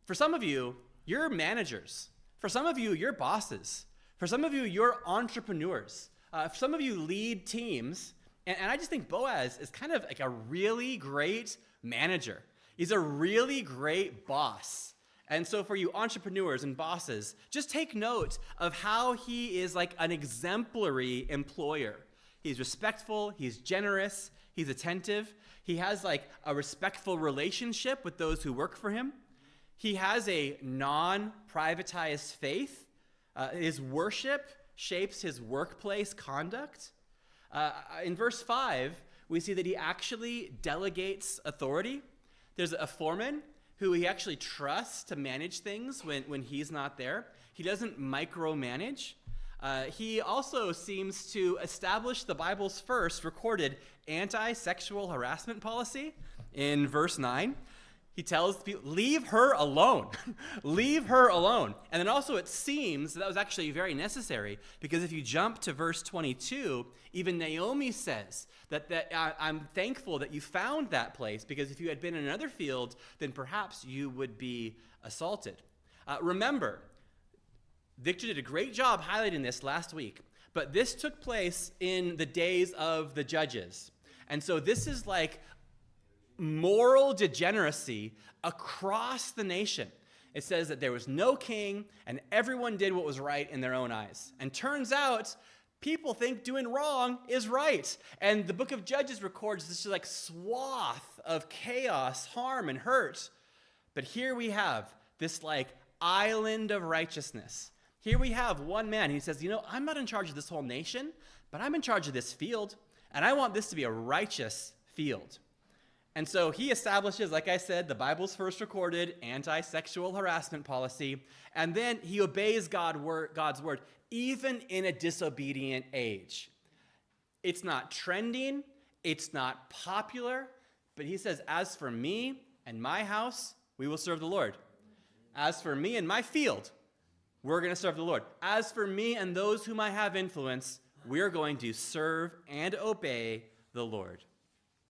For some of you, you're managers. For some of you, you're bosses. For some of you, you're entrepreneurs. For some of you, lead teams. And I just think Boaz is kind of like a really great manager. He's a really great boss. And so for you entrepreneurs and bosses, just take note of how he is like an exemplary employer. He's respectful, he's generous, he's attentive. He has like a respectful relationship with those who work for him. He has a non-privatized faith. His worship shapes his workplace conduct. In verse 5, we see that he actually delegates authority. There's a foreman who he actually trusts to manage things when he's not there. He doesn't micromanage. He also seems to establish the Bible's first recorded anti-sexual harassment policy in verse 9. He tells people, leave her alone. Leave her alone. And then also it seems that was actually very necessary, because if you jump to verse 22, even Naomi says that I'm thankful that you found that place, because if you had been in another field, then perhaps you would be assaulted. Remember, Victor did a great job highlighting this last week, but this took place in the days of the judges. And so this is like moral degeneracy across the nation. It says that there was no king and everyone did what was right in their own eyes. And turns out people think doing wrong is right. And the book of Judges records this like swath of chaos, harm, and hurt. But here we have this like island of righteousness. Here we have one man who says, I'm not in charge of this whole nation, but I'm in charge of this field, and I want this to be a righteous field. And so he establishes, like I said, the Bible's first recorded anti-sexual harassment policy, and then he obeys God's word, even in a disobedient age. It's not trending, it's not popular, but he says, as for me and my house, we will serve the Lord. As for me and my field, we're going to serve the Lord. As for me and those whom I have influence, we're going to serve and obey the Lord.